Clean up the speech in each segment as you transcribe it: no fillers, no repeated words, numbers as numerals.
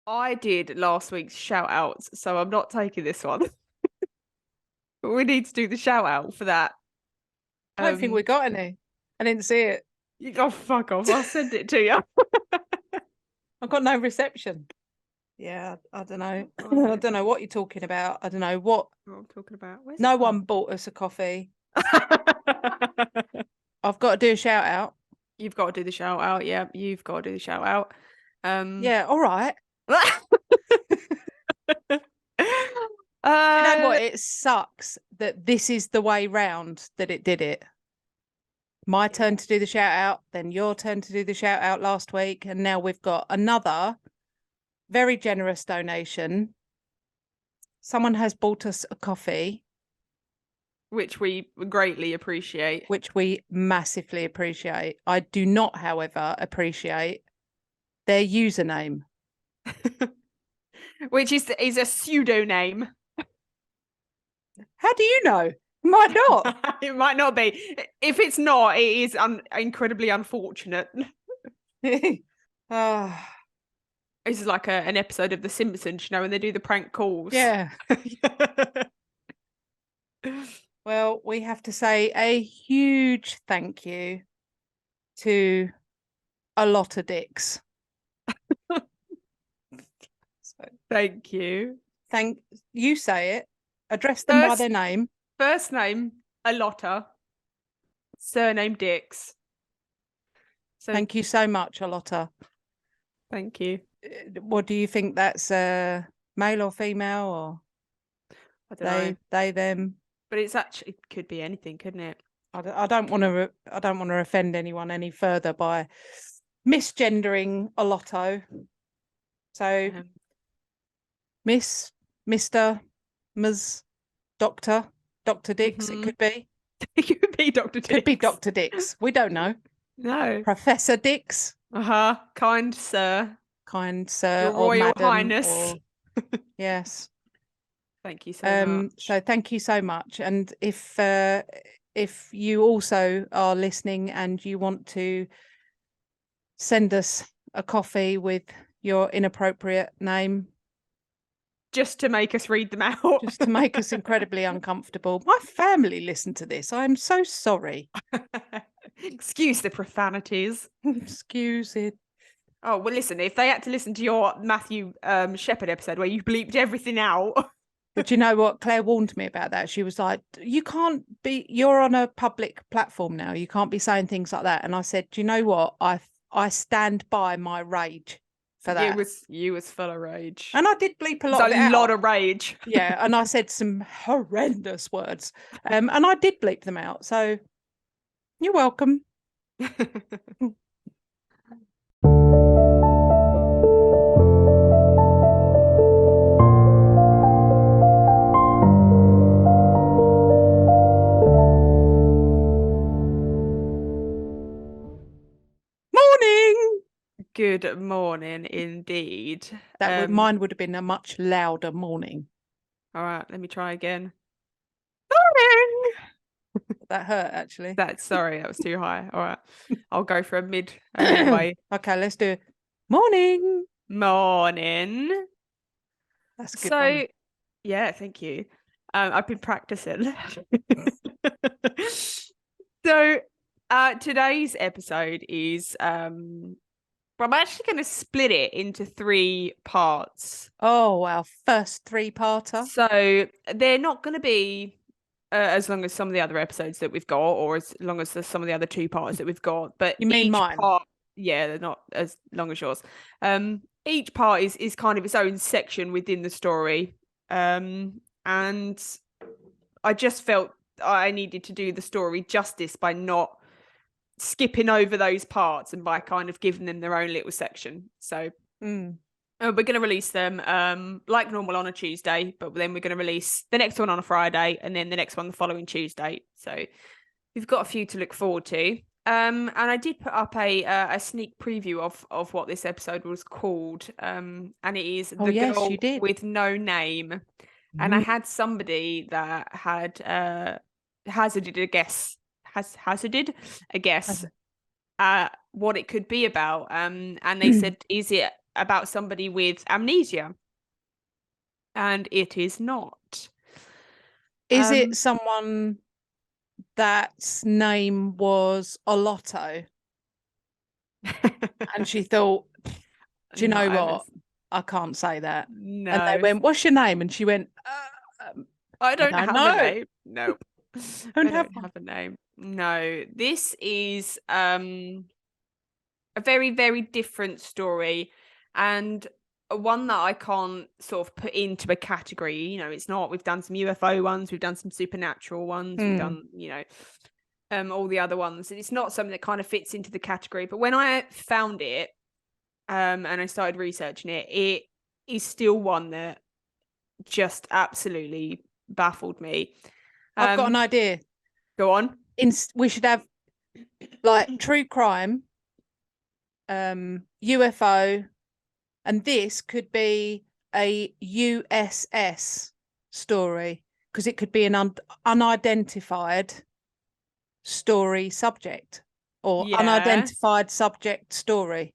I did last week's shout outs, so I'm not taking this one. But we need to do the shout out for that. I don't think we got any. I didn't see it. Oh, fuck off. I'll send it to you. I've got no reception. Yeah, I don't know. Oh, I don't know what you're talking about. I don't know what. I'm talking about. Where's No it one gone? bought us a coffee. I've got to do a shout out. You've got to do the shout out. Yeah, you've got to do the shout out. Yeah, all right. You know what? It sucks that this is the way round that it did it. My turn to do the shout out, then your turn to do the shout out last week, and now we've got another very generous donation. Someone has bought us a coffee, which we greatly appreciate. which we massively appreciate. I do not, however, appreciate their username, which is a pseudonym. How do you know? Might not. It might not be. If it's not, it is incredibly unfortunate. Ah, This is like an episode of The Simpsons, when they do the prank calls. yeah. Well, we have to say a huge thank you to a lot of dicks. Thank you. Thank you. Say it. Address them by their name. First name, Alotta. Surname, Dix. So, thank you so much, Alotta. Thank you. What do you think? That's male or female, or I don't know. They, them? But it could be anything, couldn't it? I don't want to offend anyone any further by misgendering Alotto. So, Miss, Mr, Ms, Doctor Dix. It could be. It could be Dr. Dix. Could be Dr. Dix. We don't know. No. Professor Dix. Kind sir. Kind sir. Your or Royal Madam, Highness. or... Yes. Thank you so much. So thank you so much. And if you also are listening and you want to send us a coffee with your inappropriate name, just to make us read them out, just to make us incredibly uncomfortable. My family listened to this. I'm so sorry. Excuse the profanities. Excuse it. Oh, well, listen, if they had to listen to your Matthew Shepherd episode where you bleeped everything out. But you know what? Claire warned me about that. She was like, you're on a public platform now. You can't be saying things like that. And I said, do you know what? I stand by my rage for that. You was full of rage. And I did bleep a lot of it out. A lot of rage. Yeah, and I said some horrendous words. And I did bleep them out. So you're welcome. Good morning, indeed. Mine would have been a much louder morning. All right, let me try again. Morning. That hurt, actually. Sorry, that was too high. All right, I'll go for a midway. Okay, let's do it. Morning. Morning. That's good. So, yeah, thank you. I've been practicing. So, today's episode is I'm actually going to split it into 3 parts. Oh, our first 3-parter. So they're not going to be as long as some of the other episodes that we've got, or as long as some of the other 2 parts that we've got. But you mean mine? Yeah, they're not as long as yours. Each part is kind of its own section within the story. And I just felt I needed to do the story justice by not skipping over those parts and by kind of giving them their own little section. So we're going to release them like normal on a Tuesday, but then we're going to release the next one on a Friday and then the next one the following Tuesday. So we've got a few to look forward to. And I did put up a sneak preview of what this episode was called. And it is The Girl with No Name. And I had somebody that had hazarded a guess what it could be about. And they said, is it about somebody with amnesia. And it is not. Is it someone that's name was Olotto? And she thought, do you know what? I can't say that. No. And they went, what's your name? And she went, I don't have know. a name. Nope. I Don't don't have have a name. No. This is a very, very different story, and one that I can't sort of put into a category. You know, it's not. We've done some UFO ones, we've done some supernatural ones, we've done, you know, all the other ones. And it's not something that kind of fits into the category. But when I found it, and I started researching it, it is still one that just absolutely baffled me. I've got an idea. Go on. We should have like true crime, UFO, and this could be a USS story because it could be an unidentified story subject or unidentified subject story.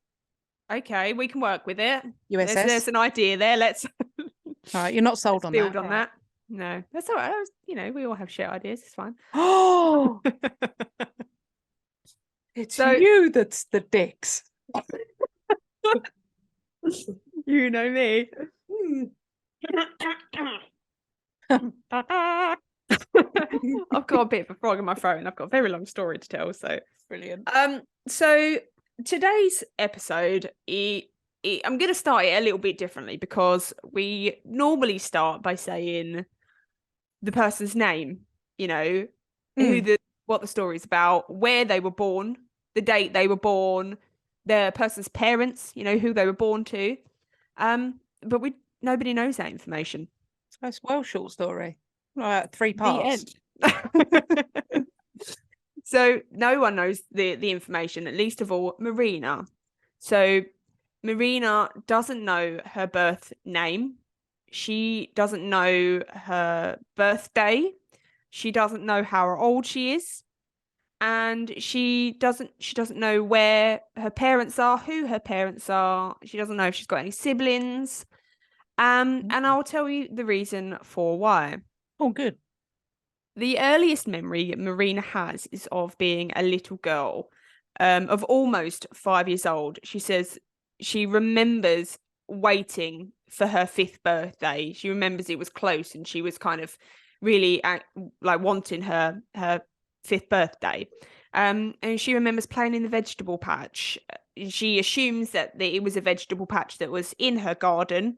Okay, we can work with it. USS. There's an idea there. Let's all right, you're not sold on build that. on that. No, that's all right. You know, we all have shit ideas. It's fine. Oh, it's you that's the dicks. You know me. I've got a bit of a frog in my throat and I've got a very long story to tell. So brilliant. So today's episode, I'm going to start it a little bit differently because we normally start by saying the person's name, you know, what the story's about, where they were born, the date they were born, the person's parents, you know, who they were born to. But nobody knows that information. So it's well short story. 3 parts. The end. So no one knows the information, at least of all Marina. So Marina doesn't know her birth name. She doesn't know her birthday. She doesn't know how old she is. And she doesn't know where her parents are, who her parents are. She doesn't know if she's got any siblings. And I'll tell you the reason for why. Oh, good. The earliest memory Marina has is of being a little girl, of almost 5 years old. She says she remembers waiting for her 5th birthday. She remembers it was close and she was kind of really like wanting her 5th birthday. And she remembers playing in the vegetable patch. She assumes that it was a vegetable patch that was in her garden.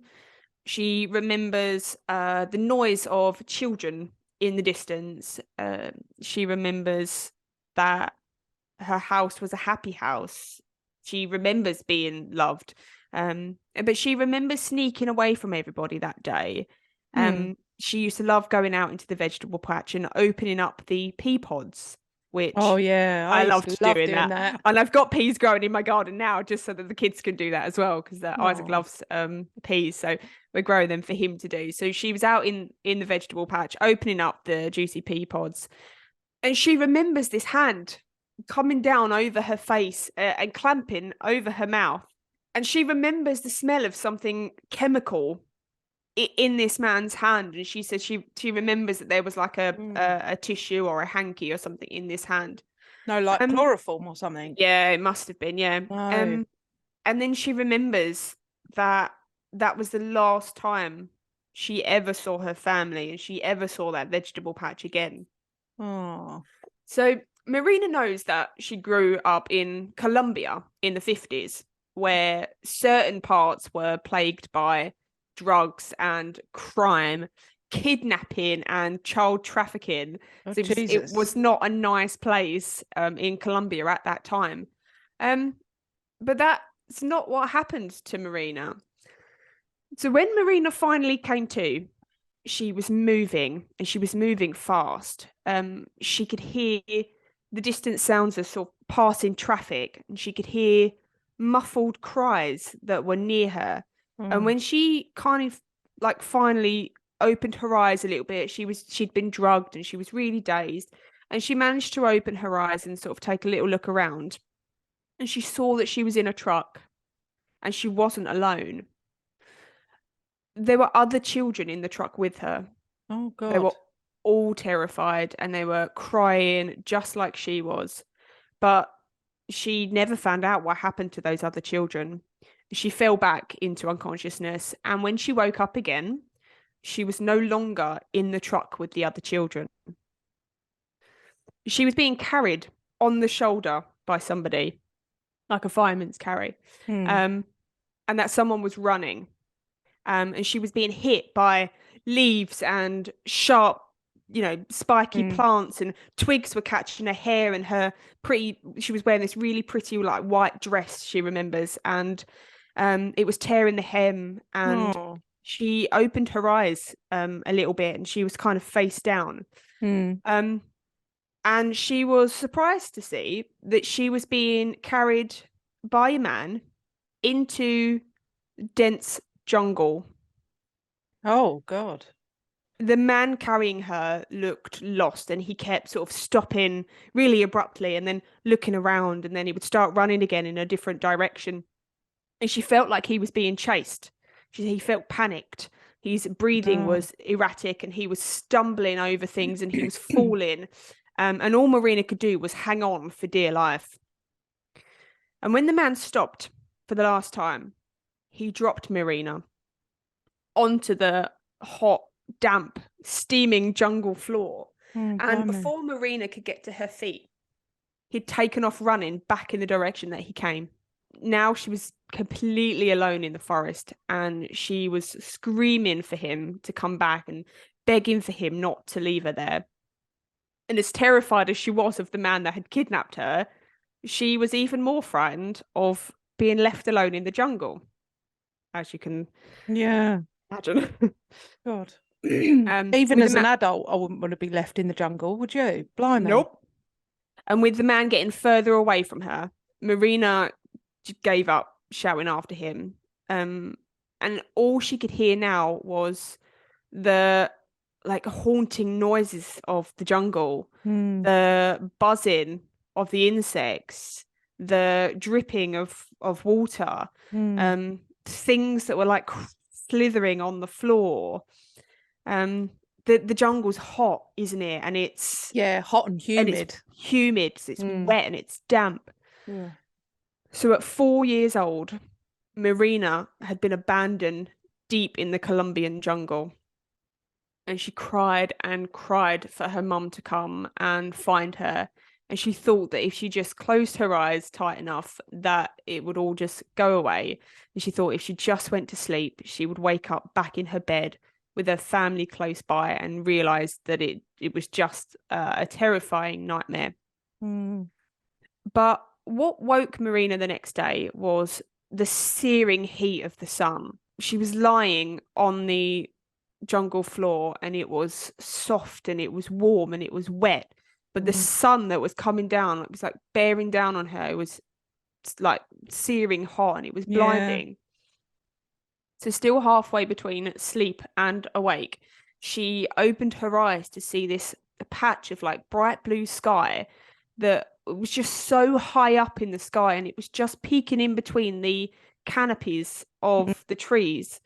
She remembers the noise of children in the distance. She remembers that her house was a happy house. She remembers being loved. But she remembers sneaking away from everybody that day. She used to love going out into the vegetable patch and opening up the pea pods, which I loved doing that. And I've got peas growing in my garden now just so that the kids can do that as well, because Isaac loves peas, so we're growing them for him to do. So she was out in the vegetable patch opening up the juicy pea pods, and she remembers this hand coming down over her face and clamping over her mouth, and she remembers the smell of something chemical in this man's hand. And she says she remembers that there was like a tissue or a hanky or something in this hand. No, like chloroform or something. Yeah, it must have been. Yeah. No. And then she remembers that was the last time she ever saw her family and she ever saw that vegetable patch again. Oh. So Marina knows that she grew up in Colombia in the 50s, where certain parts were plagued by drugs and crime, kidnapping and child trafficking. Oh, So it was not a nice place in Colombia at that time. But that's not what happened to Marina. So when Marina finally came to, she was moving, and she was moving fast. She could hear the distant sounds of sort of passing traffic, and she could hear muffled cries that were near her. And when she kind of like finally opened her eyes a little bit, she'd been drugged and she was really dazed, and she managed to open her eyes and sort of take a little look around, and she saw that she was in a truck. and she wasn't alone. There were other children in the truck with her. Oh They were God. all terrified and they were crying just like she was. But she never found out what happened to those other children. She fell back into unconsciousness, and when she woke up again, she was no longer in the truck with the other children. She was being carried on the shoulder by somebody, like a fireman's carry, Hmm. um, and that someone was running. And she was being hit by leaves and sharp, spiky Hmm. plants, and twigs were catching her hair, and she was wearing this really pretty like white dress, she remembers, and it was tearing the hem, and Oh. she opened her eyes a little bit, and she was kind of face down. Hmm. Um, and she was surprised to see that she was being carried by a man into dense jungle. Oh God. The man carrying her looked lost, and he kept sort of stopping really abruptly and then looking around, and then he would start running again in a different direction. And she felt like he was being chased. He felt panicked. His breathing Oh. was erratic and he was stumbling over things and he was falling. And all Marina could do was hang on for dear life. And when the man stopped for the last time, he dropped Marina onto the hot, damp, steaming jungle floor. Oh, And blimey. before Marina could get to her feet, he'd taken off running back in the direction that he came. Now she was completely alone in the forest, and she was screaming for him to come back and begging for him not to leave her there. And as terrified as she was of the man that had kidnapped her, she was even more frightened of being left alone in the jungle, as you can Yeah. imagine. God. Even With the as an man, adult, I wouldn't want to be left in the jungle, would you? Blimey. nope. And with the man getting further away from her, Marina gave up shouting after him. Um, and all she could hear now was the like haunting noises of the jungle, Hmm. the buzzing of the insects, the dripping of water, Hmm. things that were like slithering on the floor. Um, the jungle's hot, isn't it? Yeah, hot and And it's humid. humid, so it's Hmm. wet and it's damp. Yeah. So at 4 years old, Marina had been abandoned deep in the Columbian jungle. And she cried and cried for her mum to come and find her. And she thought that if she just closed her eyes tight enough, that it would all just go away. And she thought if she just went to sleep, she would wake up back in her bed with her family close by and realize that it was just a terrifying nightmare. Hmm. But what woke Marina the next day was the searing heat of the sun. She was lying on the jungle floor, and it was soft and it was warm and it was wet. But the Hmm. sun that was coming down, it was like bearing down on her. It was like searing hot and it was Yeah. blinding. So, still halfway between sleep and awake, she opened her eyes to see this patch of like bright blue sky that was just so high up in the sky, and it was just peeking in between the canopies Hmm. of the trees,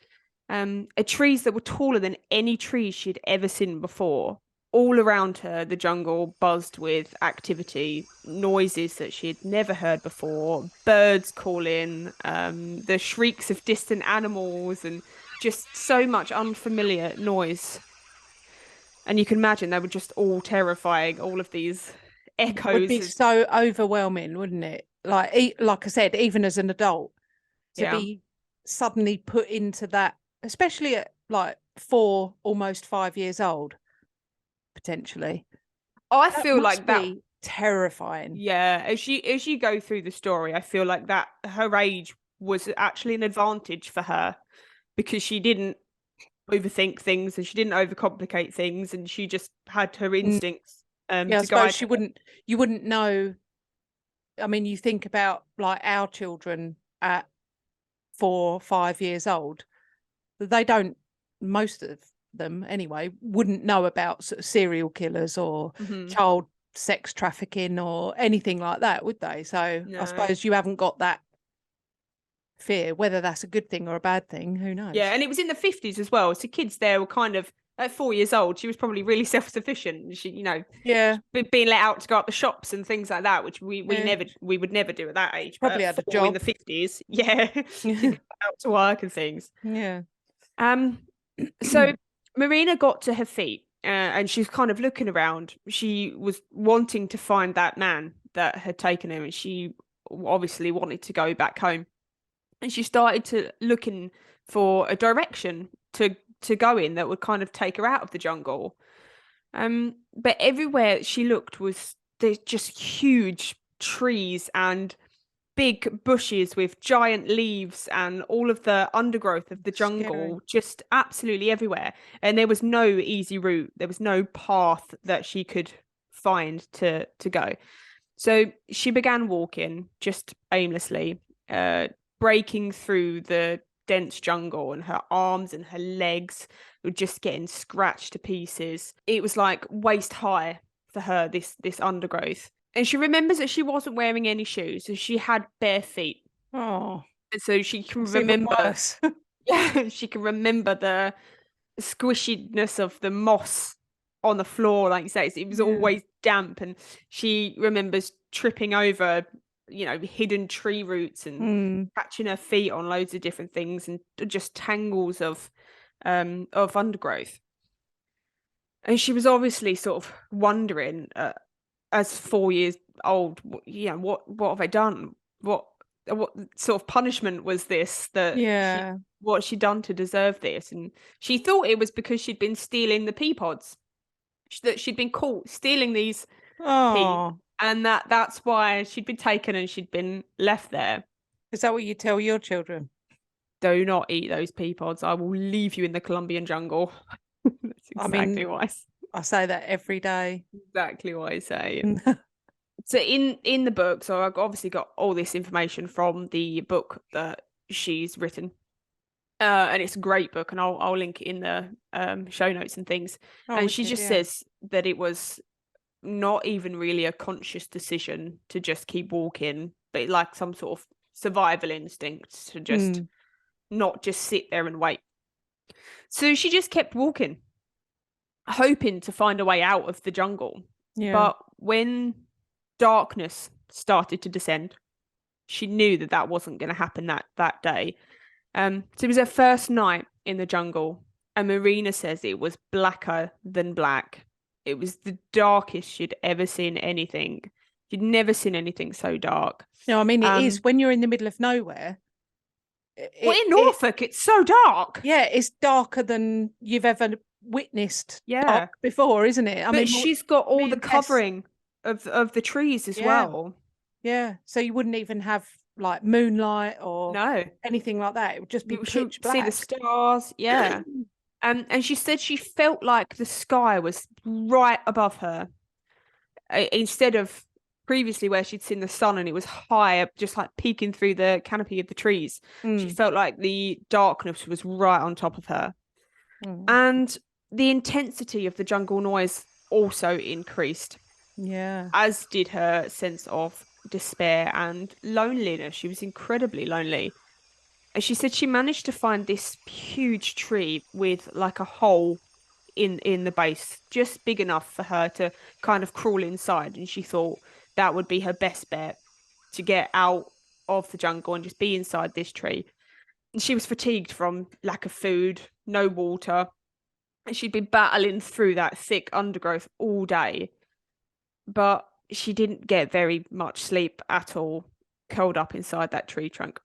trees that were taller than any trees she'd ever seen before. All around her, the jungle buzzed with activity, noises that she had never heard before, birds calling, the shrieks of distant animals, and just so much unfamiliar noise. And you can imagine they were just all terrifying, all of these That would echoes be of, so overwhelming, wouldn't it? Like, like I said, even as an adult, to yeah. be suddenly put into that, especially at like 4, almost 5 years old, potentially. I That feel must like that, be terrifying. yeah, as you go through the story, I feel like that her age was actually an advantage for her because she didn't overthink things and she didn't overcomplicate things, and she just had her Mm. instincts Yeah, I to suppose guide she her. wouldn't, you wouldn't know. I mean, you think about like our children at 4, 5 years old, they don't, most of them anyway, wouldn't know about sort of serial killers or Hmm. child sex trafficking or anything like that, would they? So I No. suppose you haven't got that fear. Whether that's a good thing or a bad thing, who knows? Yeah, and it was in the 50s as well. So kids there were kind of at 4 years old. She was probably really self-sufficient. She, Yeah, being let out to go up the shops and things like that, which we yeah. would never do at that age. But Probably at had a 4 in job. the 50s, yeah, to go out to work and things. Yeah. Um, so Marina got to her feet, and she was kind of looking around. She was wanting to find that man that had taken her, and she obviously wanted to go back home. And she started to looking for a direction to go in that would kind of take her out of the jungle. But everywhere she looked was there's just huge trees and big bushes with giant leaves and all of the undergrowth of the Scary. jungle just absolutely everywhere. And there was no easy route. There was no path that she could find to go. So she began walking just aimlessly, breaking through the dense jungle, and her arms and her legs were just getting scratched to pieces. It was like waist high for her, this undergrowth. And she remembers that she wasn't wearing any shoes, so she had bare feet. Oh, And so she can it's even remember, worse. yeah, she can remember the squishiness of the moss on the floor, like you say. It was Yeah. always damp, and she remembers tripping over, hidden tree roots and Mm, catching her feet on loads of different things and just tangles of undergrowth. And she was obviously sort of wondering, as 4 years old, what have I done? What sort of punishment was this that yeah. what she done to deserve this? And she thought it was because she'd been stealing the pea pods, that she'd been caught stealing these peas, Oh, and that's why she'd been taken and she'd been left there. is that what you tell your children? Do not eat those pea pods. I will leave you in the Columbian jungle. That's I exactly mean, what I say that every day. exactly what I say. So in the book, so I've obviously got all this information from the book that she's written. And it's a great book, and I'll link it in the show notes and things. Oh, And she wicked, just yeah. says that it was not even really a conscious decision to just keep walking, but like some sort of survival instinct to just Mm, not just sit there and wait. So she just kept walking, hoping to find a way out of the jungle. yeah. But when darkness started to descend, she knew that that wasn't going to happen that day. So it was her first night in the jungle, and Marina says it was blacker than black. It was the darkest she'd ever seen anything. She'd never seen anything so dark. No, I mean, it is Um, when you're in the middle of nowhere. well, in It Norfolk, it's so dark. yeah, it's darker than you've ever witnessed Yeah, dark before, isn't it? I but mean, she's got all me the and Tess, covering of the trees as yeah, well. yeah. So you wouldn't even have like moonlight or No, anything like that. It would just be she'll pitch see the black. stars. Yeah. And she said she felt like the sky was right above her, instead of previously where she'd seen the sun and it was high up, just like peeking through the canopy of the trees. She Mm, felt like the darkness was right on top of her. mm, And the intensity of the jungle noise also increased, yeah. as did her sense of despair and loneliness. She was incredibly lonely. And she said she managed to find this huge tree with like a hole in the base, just big enough for her to kind of crawl inside. And she thought that would be her best bet to get out of the jungle and just be inside this tree. And she was fatigued from lack of food, no water, and she'd been battling through that thick undergrowth all day. But she didn't get very much sleep at all, curled up inside that tree trunk.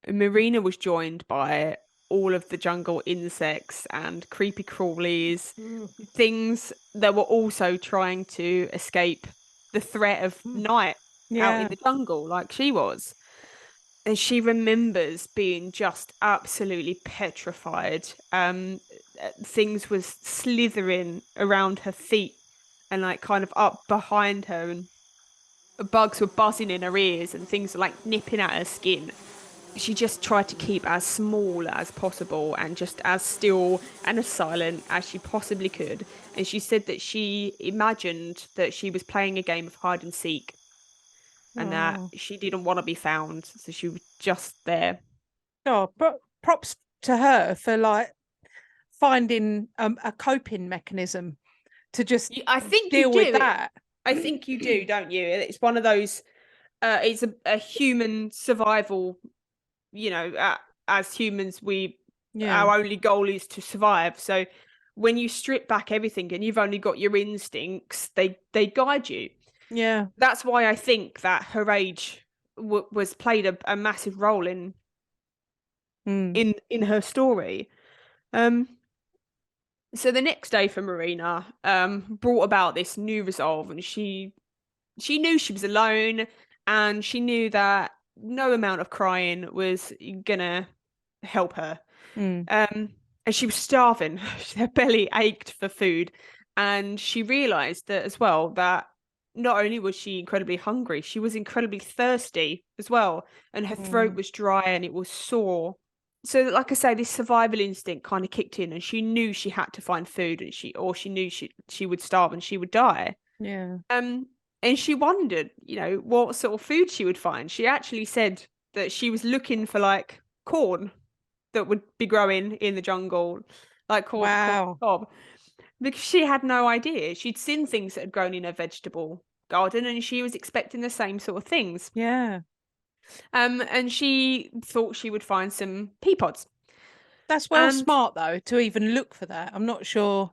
Marina was joined by all of the jungle insects and creepy crawlies, Mm, things that were also trying to escape the threat of mm, night out in yeah. the jungle, like she was. And she remembers being just absolutely petrified. Things was slithering around her feet and like kind of up behind her, and bugs were buzzing in her ears, and things were like nipping at her skin. She just tried to keep as small as possible and just as still and as silent as she possibly could. And she said that she imagined that she was playing a game of hide and seek, and that Oh, she didn't want to be found. So she was just there Oh, props to her for like finding a coping mechanism to just I think deal you with do. that. I think you do, don't you? It's one of those. It's a human survival. You know, as humans, Yeah, our only goal is to survive. So when you strip back everything and you've only got your instincts, they guide you. yeah. That's why I think that her age was played a massive role Mm. in her story. Um, so the next day for Marina brought about this new resolve, and she knew she was alone, and she knew that no amount of crying was gonna help her. Mm. And she was starving. Her belly ached for food, and she realized that as well, that not only was she incredibly hungry, she was incredibly thirsty as well, and her throat Mm. was dry and it was sore. So like I say, this survival instinct kind of kicked in, and she knew she had to find food, and she knew she would starve and she would die. Yeah. um and she wondered, what sort of food she would find. She actually said that she was looking for like corn that would be growing in the jungle, like corn Wow. cob, because she had no idea. She'd seen things that had grown in her vegetable garden, and she was expecting the same sort of things. Yeah. And she thought she would find some pea pods. That's well And smart though to even look for that. I'm not sure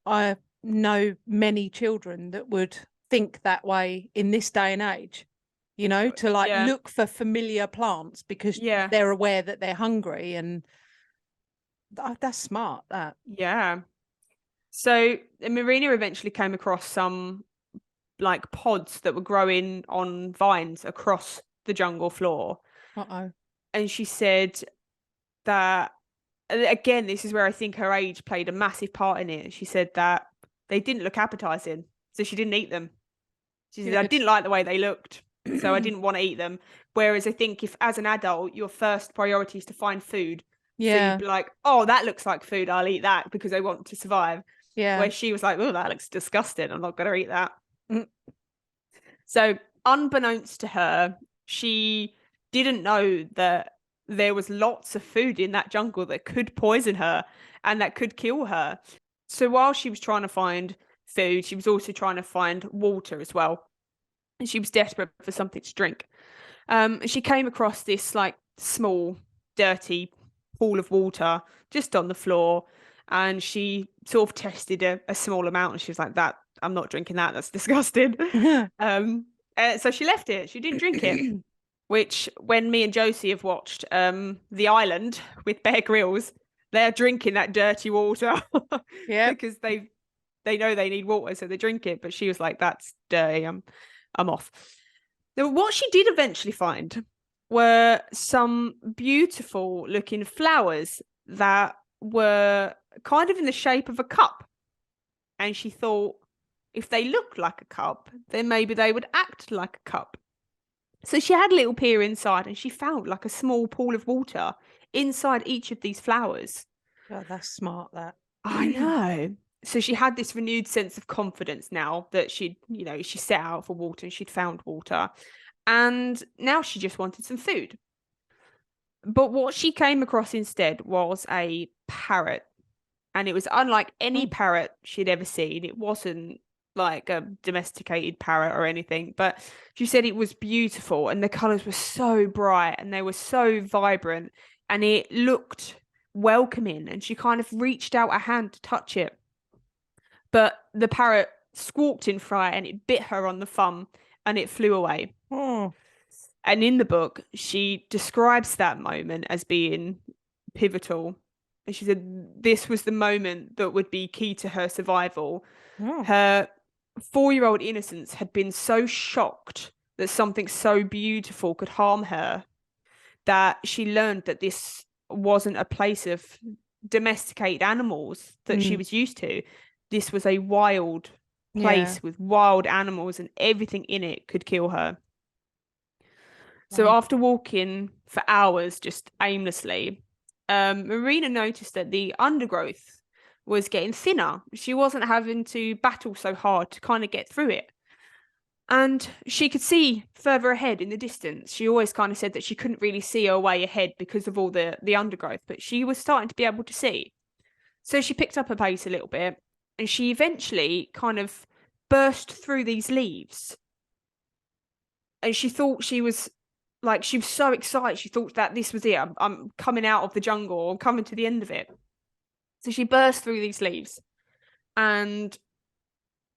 I know many children that would think that way in this day and age, to like yeah, look for familiar plants because yeah, they're aware that they're hungry. And that's smart, that. yeah. So Marina eventually came across some like pods that were growing on vines across the jungle floor. Uh-oh. And she said that, again, this is where I think her age played a massive part in it. She said that they didn't look appetizing, so she didn't eat them. She said, I Good. didn't like the way they looked, so I didn't want to eat them. Whereas I think if, as an adult, your first priority is to find food, so you'd Yeah. be like, oh, that looks like food, I'll eat that because I want to survive. Yeah. Where she was like, oh, that looks disgusting, I'm not going to eat that. Mm. So, unbeknownst to her, she didn't know that there was lots of food in that jungle that could poison her and that could kill her. So, while she was trying to find food, she was also trying to find water as well. And she was desperate for something to drink. She came across this like small, dirty pool of water just on the floor, and she sort of tested a small amount, and she was like, "That I'm not drinking that. That's disgusting." um, so she left it. She didn't drink it. Which, when me and Josie have watched The Island with Bear Grylls, they're drinking that dirty water Yep. because they know they need water, so they drink it. But she was like, "That's dirty. I'm off." Now, what she did eventually find were some beautiful looking flowers that were kind of in the shape of a cup. And she thought, if they looked like a cup, then maybe they would act like a cup. So she had a little peer inside, and she found like a small pool of water inside each of these flowers. Oh, that's smart, that. I know. So she had this renewed sense of confidence now that she set out for water and she'd found water. And now she just wanted some food. But what she came across instead was a parrot. And it was unlike any Mm. parrot she'd ever seen. It wasn't like a domesticated parrot or anything, but she said it was beautiful, and the colors were so bright and they were so vibrant, and it looked welcoming, and she kind of reached out a hand to touch it. But the parrot squawked in fright, and it bit her on the thumb, and it flew away. Oh. And in the book, she describes that moment as being pivotal. And she said this was the moment that would be key to her survival. Oh. Her 4-year-old innocence had been so shocked that something so beautiful could harm her that she learned that this wasn't a place of domesticated animals that she Mm. was used to. This was a wild Yeah. place with wild animals, and everything in it could kill her. So Wow. after walking for hours just aimlessly, Marina noticed that the undergrowth was getting thinner. She wasn't having to battle so hard to kind of get through it. And she could see further ahead in the distance. She always kind of said that she couldn't really see her way ahead because of all the undergrowth, but she was starting to be able to see. So she picked up her pace a little bit, and she eventually kind of burst through these leaves. And she thought she was so excited. She thought that this was it. I'm coming out of the jungle. I'm coming to the end of it. So she burst through these leaves, and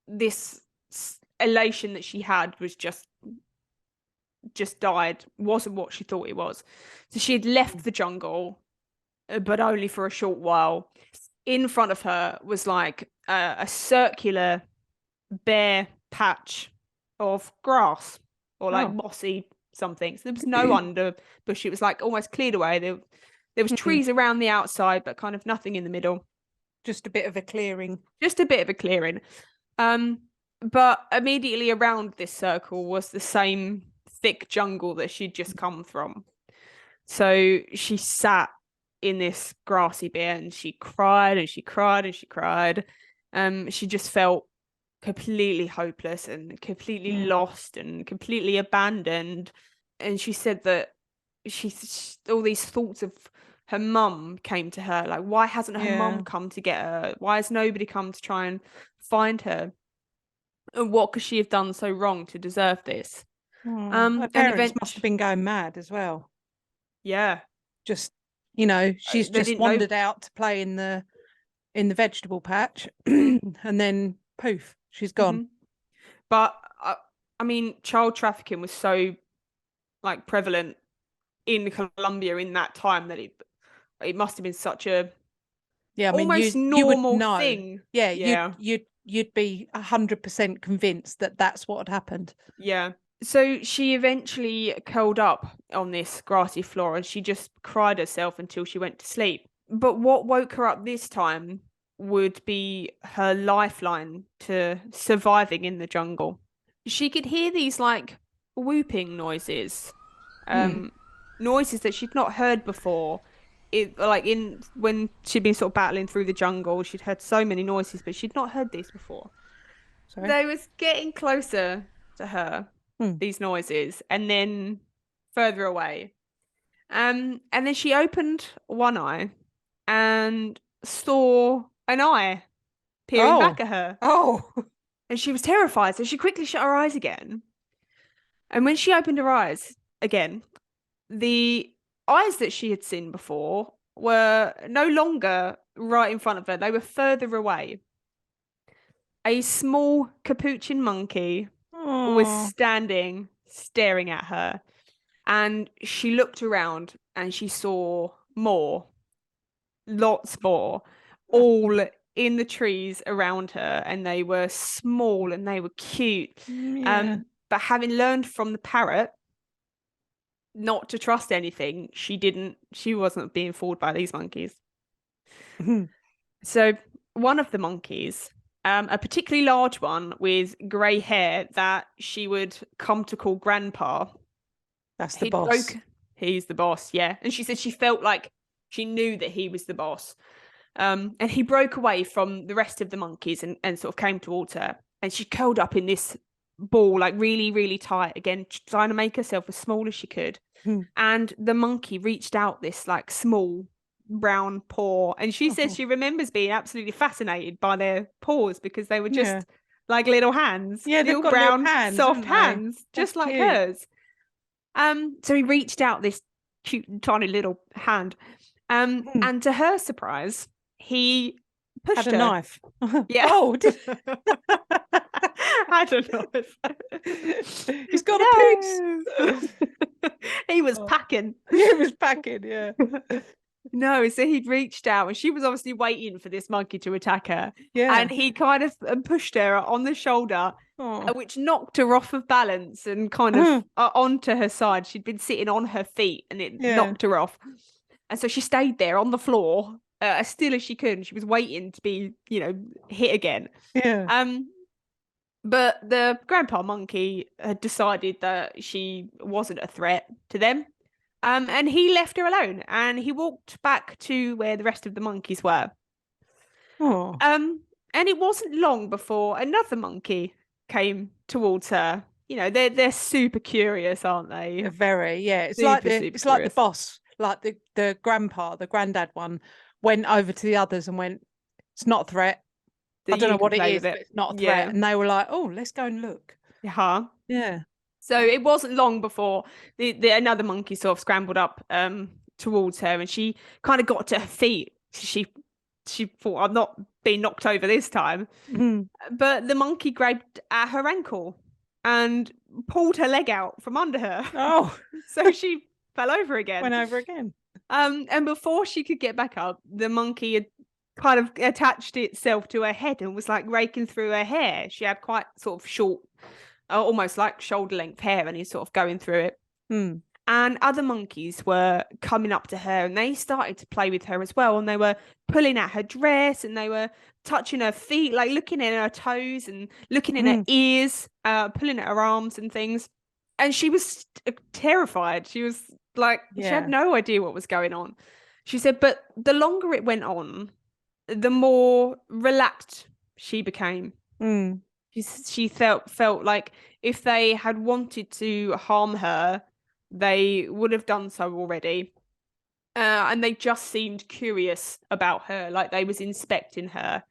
this elation that she had was just died. Wasn't what she thought it was. So she had left the jungle, but only for a short while. In front of her was like a circular bare patch of grass or like mossy something. So there was no underbush. It was like almost cleared away. There was trees around the outside, but kind of nothing in the middle. Just a bit of a clearing. Just a bit of a clearing. But immediately around this circle was the same thick jungle that she'd just come from. So she sat in this grassy bit and she cried and she cried and she cried. She just felt completely hopeless and completely lost and completely abandoned. And she said that she all these thoughts of her mum came to her, like, why hasn't her mum come to get her? Why has nobody come to try and find her? And what could she have done so wrong to deserve this? Her parents must have been going mad as well. Yeah. Just, she's just wandered out to play in the vegetable patch and then poof, she's gone. But I mean, child trafficking was so like prevalent in Colombia in that time that it must have been such a almost normal thing. Yeah, you'd be 100% convinced that that's what had happened. Yeah. So she eventually curled up on this grassy floor and she just cried herself until she went to sleep. But what woke her up this time would be her lifeline to surviving in the jungle. She could hear these like whooping noises, noises that she'd not heard before. When she'd been sort of battling through the jungle, she'd heard so many noises, but she'd not heard these before. Sorry? They was getting closer to her, these noises, and then further away. And then she opened one eye and saw an eye peering back at her. And she was terrified, so she quickly shut her eyes again. And when she opened her eyes again, the eyes that she had seen before were no longer right in front of her. They were further away. A small capuchin monkey was standing, staring at her. And she looked around and she saw more, lots more, all in the trees around her. And they were small and they were cute. But having learned from the parrot not to trust anything, she wasn't being fooled by these monkeys. So one of the monkeys, a particularly large one with grey hair that she would come to call Grandpa. That's the boss. He's the boss, yeah. And she said she felt like she knew that he was the boss. And he broke away from the rest of the monkeys and sort of came towards her. And she curled up in this ball, like really, really tight, again, trying to make herself as small as she could. And the monkey reached out this like small brown paw. And she says she remembers being absolutely fascinated by their paws because they were just like little hands. Yeah, little got brown, little hands, soft hands, just like cute. hers. So he reached out this cute, tiny little hand. And to her surprise, he pushed had a knife. Yeah. Had a knife. He's got a piece. He was packing. He was packing, yeah. No, so he'd reached out and she was obviously waiting for this monkey to attack her. Yeah. And he kind of pushed her on the shoulder, which knocked her off of balance and kind of onto her side. She'd been sitting on her feet and it knocked her off. And so she stayed there on the floor as still as she could. And she was waiting to be, hit again. Yeah. But the grandpa monkey had decided that she wasn't a threat to them. And he left her alone and he walked back to where the rest of the monkeys were. And it wasn't long before another monkey came towards her they're super curious, aren't they? Very, yeah. It's Super, like the super it's like the curious. boss, like the grandpa, the granddad one, went over to the others and went, "It's not a threat. I That don't know you can what it play is, with but it. it's not a threat." Yeah. And they were like, "Oh, let's go and look." Yeah. Yeah. So it wasn't long before the another monkey sort of scrambled up towards her, and she kind of got to her feet. She thought, I'm not being knocked over this time. Mm. But the monkey grabbed at her ankle and pulled her leg out from under her. Oh, So she fell over again. went over again. And before she could get back up, the monkey had kind of attached itself to her head and was like raking through her hair. She had quite sort of short, almost like shoulder length hair, and he's sort of going through it. Mm. And other monkeys were coming up to her and they started to play with her as well. And they were pulling at her dress and they were touching her feet, like looking at her toes and looking in her Mm. ears, pulling at her arms and things. And she was terrified. She was like, she had Yeah. no idea what was going on. She said, but the longer it went on, the more relaxed she became. Mm. She felt like if they had wanted to harm her, they would have done so already. And they just seemed curious about her, like they was inspecting her.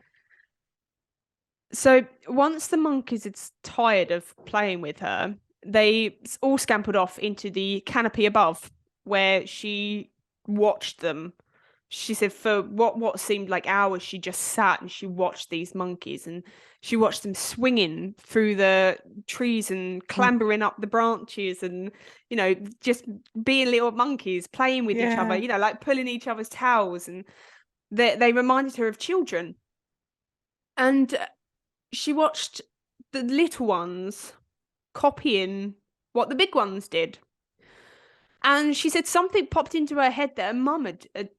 So once the monkeys had tired of playing with her, they all scampered off into the canopy above, where she watched them. She said for what seemed like hours, she just sat and she watched these monkeys, and she watched them swinging through the trees and Mm. clambering up the branches, and just being little monkeys playing with each other, Yeah. like pulling each other's tails, and they reminded her of children. And she watched the little ones copying what the big ones did. And she said something popped into her head that her mum had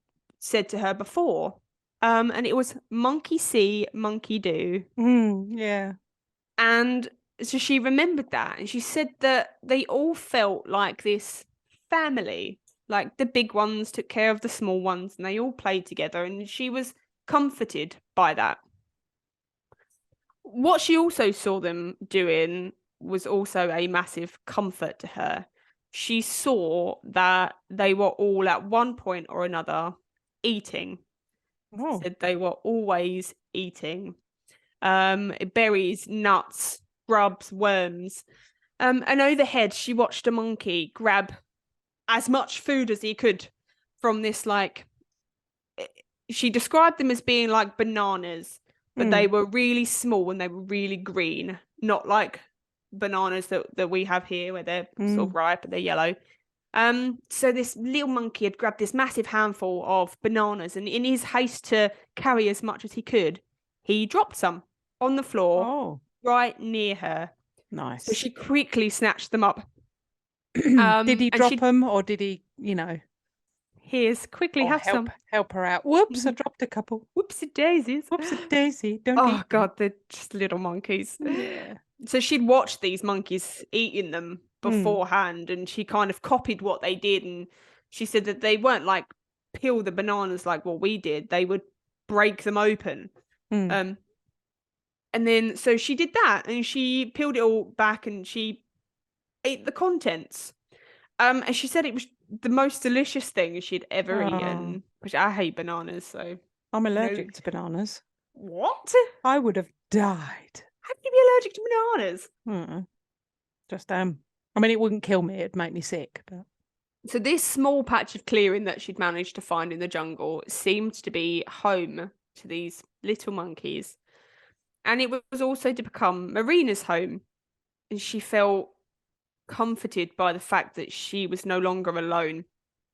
said to her before. And it was monkey see, monkey do. Mm. Yeah. And so she remembered that. And she said that they all felt like this family. Like the big ones took care of the small ones and they all played together. And she was comforted by that. What she also saw them doing was also a massive comfort to her. She saw that they were all at one point or another eating. Oh. Said they were always eating berries, nuts, grubs, worms. And overhead, she watched a monkey grab as much food as he could from this, like, she described them as being like bananas, but they Mm. were really small and they were really green, not like bananas that we have here where they're sort of Mm. ripe and they're yellow. So this little monkey had grabbed this massive handful of bananas, and in his haste to carry as much as he could, he dropped some on the floor Oh, right near her. So nice. she quickly snatched them up. Did he And drop she them, or did he, here's quickly or have help some. help her out? Whoops, I dropped a couple. Whoopsie daisies. Whoops, a daisy. Don't Oh eat them. God, they're just little monkeys. Yeah. So she'd watched these monkeys eating them Mm. beforehand, and she kind of copied what they did. And she said that they weren't like peel the bananas like what we did; they would break them open. Mm. Um, and then so she did that, and she peeled it all back, and she ate the contents. And she said it was the most delicious thing she'd ever Oh, eaten. Which I hate bananas, so I'm you know allergic to bananas. what? I would have died. How can you be allergic to bananas? Mm. Just I mean, it wouldn't kill me; it'd make me sick. But So this small patch of clearing that she'd managed to find in the jungle seemed to be home to these little monkeys. And it was also to become Marina's home. And she felt comforted by the fact that she was no longer alone.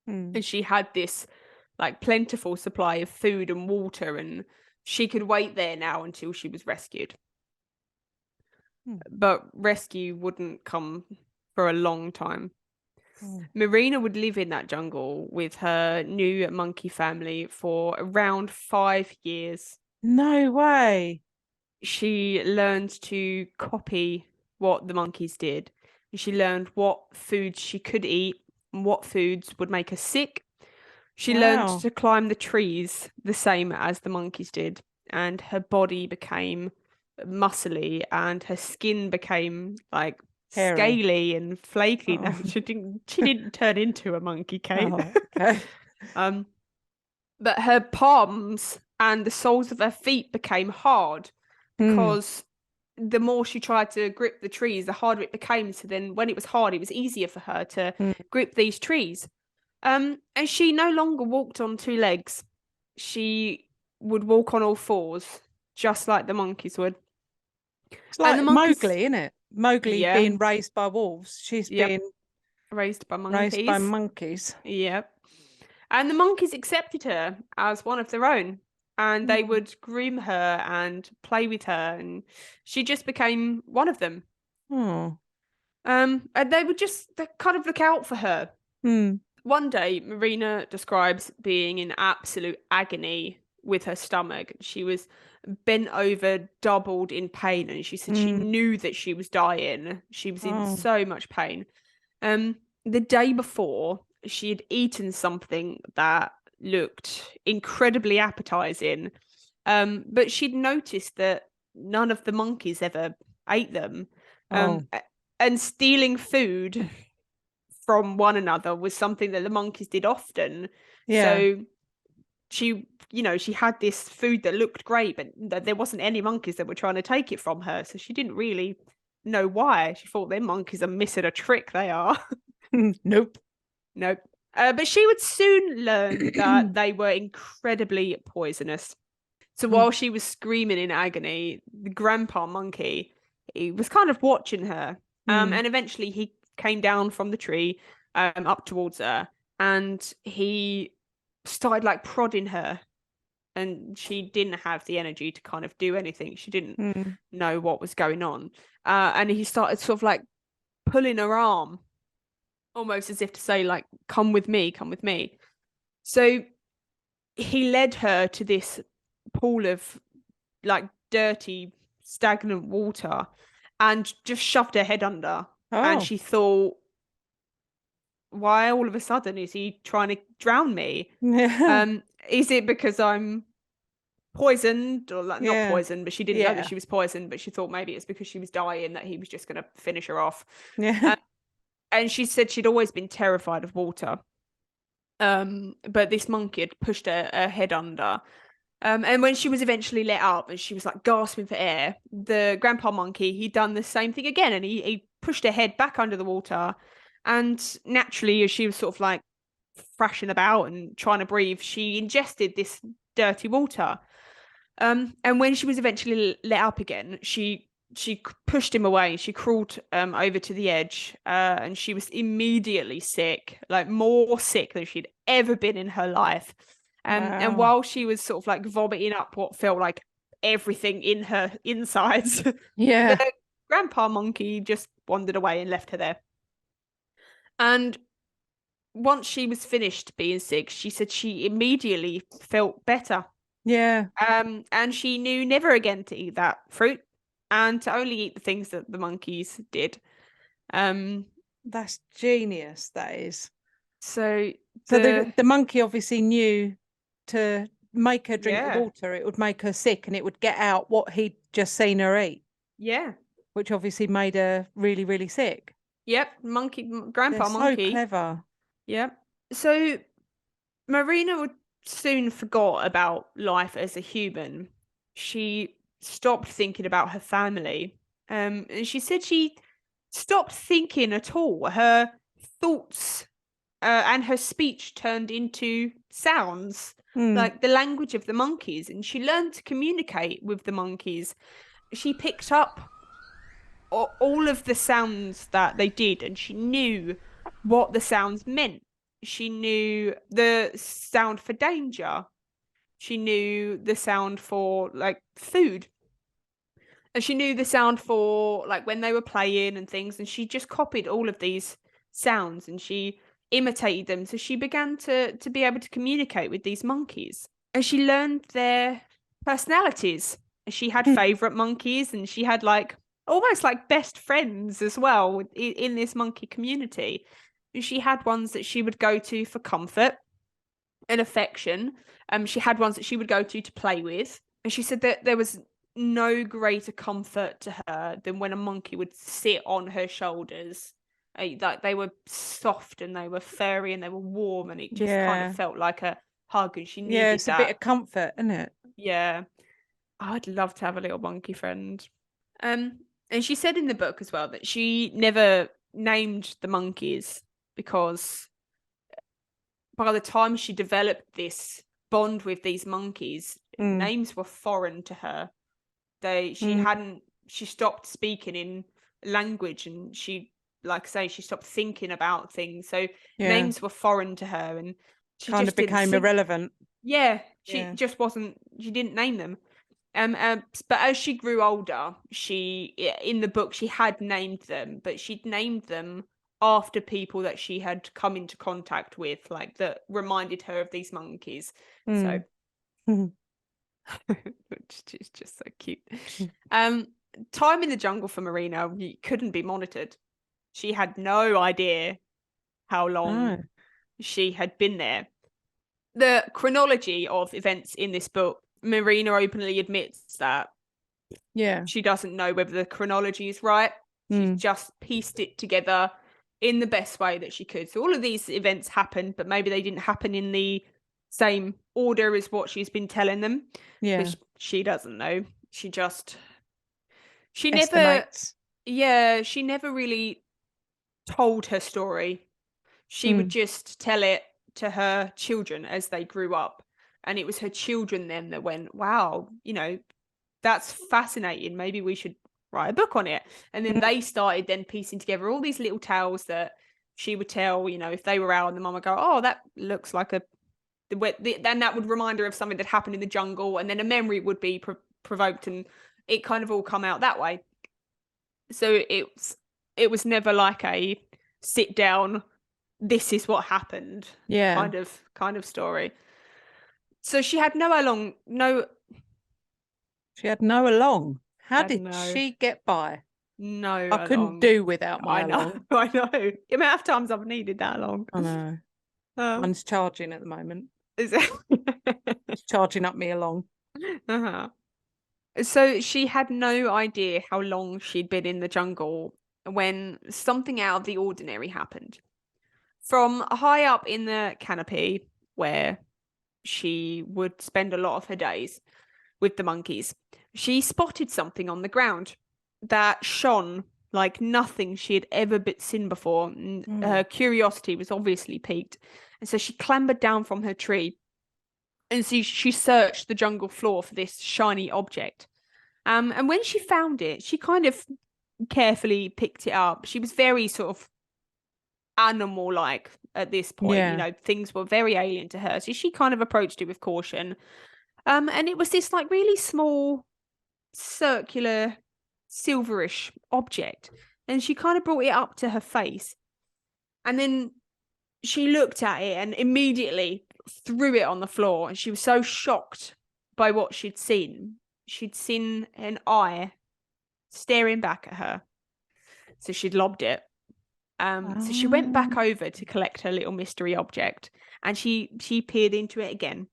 mm. And she had this like plentiful supply of food and water, and she could wait there now until she was rescued. Mm. But rescue wouldn't come for a long time. Mm. Marina would live in that jungle with her new monkey family for around 5 years. No way. She learned to copy what the monkeys did. And she learned what foods she could eat and what foods would make her sick. She learned Wow. to climb the trees the same as the monkeys did. And her body became muscly and her skin became like Hairy. scaly and flaky. No, Oh. she didn't turn into a monkey, Kate. Oh, okay. Um, but her palms and the soles of her feet became hard Hmm. because the more she tried to grip the trees, the harder it became. So then when it was hard, it was easier for her to Mm. grip these trees. And she no longer walked on two legs. She would walk on all fours, just like the monkeys would. It's And the like monkeys, Mowgli, isn't it? Mowgli yeah, being raised by wolves. She's yep, being raised by raised by monkeys. monkeys. Yep. And the monkeys accepted her as one of their own. And they Mm. would groom her and play with her, and she just became one of them. Oh. And they kind of look out for her. Hmm. One day, Marina describes being in absolute agony with her stomach. She was bent over, doubled in pain, and she said she Mm. knew that she was dying. She was in Oh. so much pain. The day before, she had eaten something that looked incredibly appetizing. But she'd noticed that none of the monkeys ever ate them. Oh. And stealing food from one another was something that the monkeys did often. Yeah. So she had this food that looked great, but there wasn't any monkeys that were trying to take it from her. So she didn't really know why. She thought them monkeys are missing a trick, they are. Nope. Nope. But she would soon learn that they were incredibly poisonous. So while she was screaming in agony, the grandpa monkey, he was kind of watching her. Mm. And eventually he came down from the tree up towards her, and he started like prodding her, and she didn't have the energy to kind of do anything. She didn't Mm. know what was going on. And he started sort of like pulling her arm, almost as if to say, like, come with me, come with me. So he led her to this pool of like dirty, stagnant water and just shoved her head under. And Oh. she thought, why all of a sudden is he trying to drown me? Yeah. Is it because I'm poisoned, or like not Yeah. poisoned, but she didn't know that Yeah. she was poisoned, but she thought maybe it's because she was dying that he was just going to finish her off. Yeah. Um, and she said she'd always been terrified of water. But this monkey had pushed her head under. And when she was eventually let up and she was like gasping for air, the grandpa monkey, he'd done the same thing again, and he pushed her head back under the water. And naturally, as she was sort of like thrashing about and trying to breathe, she ingested this dirty water. And when she was eventually let up again, she pushed him away. She crawled over to the edge, and she was immediately sick, like more sick than she'd ever been in her life. And Wow. while she was sort of like vomiting up what felt like everything in her insides, Yeah. the grandpa monkey just wandered away and left her there. And once she was finished being sick, she said she immediately felt better. Yeah. And she knew never again to eat that fruit and to only eat the things that the monkeys did. Um, That's genius, that is. so So the the monkey obviously knew to make her drink the yeah, water, it would make her sick and it would get out what he'd just seen her eat, yeah, which obviously made her really, really sick. yep, They're grandpa so monkey, clever. yep. So Marina would soon forgot about life as a human. She stopped thinking about her family. And she said she stopped thinking at all. Her thoughts and her speech turned into sounds, Mm. like the language of the monkeys, and she learned to communicate with the monkeys. She picked up all of the sounds that they did, and she knew what the sounds meant. She knew the sound for danger. She knew the sound for like food. And she knew the sound for like when they were playing and things. And she just copied all of these sounds and she imitated them. So she began to be able to communicate with these monkeys. And she learned their personalities. She had favorite monkeys and she had like almost like best friends as well in this monkey community. And she had ones that she would go to for comfort and affection. She had ones that she would go to play with. And she said that there was no greater comfort to her than when a monkey would sit on her shoulders. Like they were soft and they were furry and they were warm, and it just kind of felt like a hug, and she needed it's a that. bit of comfort, isn't it? Yeah. I'd love to have a little monkey friend. And she said in the book as well that she never named the monkeys because by the time she developed this bond with these monkeys, names were foreign to her. She stopped speaking in language, and she, like I say, she stopped thinking about things. So names were foreign to her, and she kind just of became irrelevant. Yeah, she just wasn't. She didn't name them. But as she grew older, in the book she had named them, but she'd named them after people that she had come into contact with, like that reminded her of these monkeys. So, which is just so cute. Time in the jungle for Marina couldn't be monitored. She had no idea how long she had been there. The chronology of events in this book, Marina openly admits that she doesn't know whether the chronology is right. She's just pieced it together in the best way that she could. So all of these events happened, but maybe they didn't happen in the same order as what she's been telling them. But she doesn't know. She Estimates. she never really told her story. She would just tell it to her children as they grew up. And it was her children then that went, wow, that's fascinating. Maybe we should write a book on it. And then they started then piecing together all these little tales that she would tell, if they were out, and the mum would go, oh, that looks like then that would remind her of something that happened in the jungle. And then a memory would be provoked, and it kind of all come out that way. So it was never like a sit down, this is what happened kind of story. So she had no along. How did she get by? No, I couldn't do without my along. I know. The amount of times I've needed that along. I know. Mine's charging at the moment. Is it? It's charging up me along. So she had no idea how long she'd been in the jungle when something out of the ordinary happened. From high up in the canopy, where she would spend a lot of her days with the monkeys, she spotted something on the ground that shone like nothing she had ever seen before. And her curiosity was obviously piqued. And so she clambered down from her tree, and she searched the jungle floor for this shiny object. And when she found it, she kind of carefully picked it up. She was very sort of animal-like at this point. Things were very alien to her, so she kind of approached it with caution. And it was this like really small circular silverish object, and she kind of brought it up to her face, and then she looked at it and immediately threw it on the floor. And she was so shocked by what she'd seen an eye staring back at her, so she'd lobbed it. So she went back over to collect her little mystery object, and she peered into it again,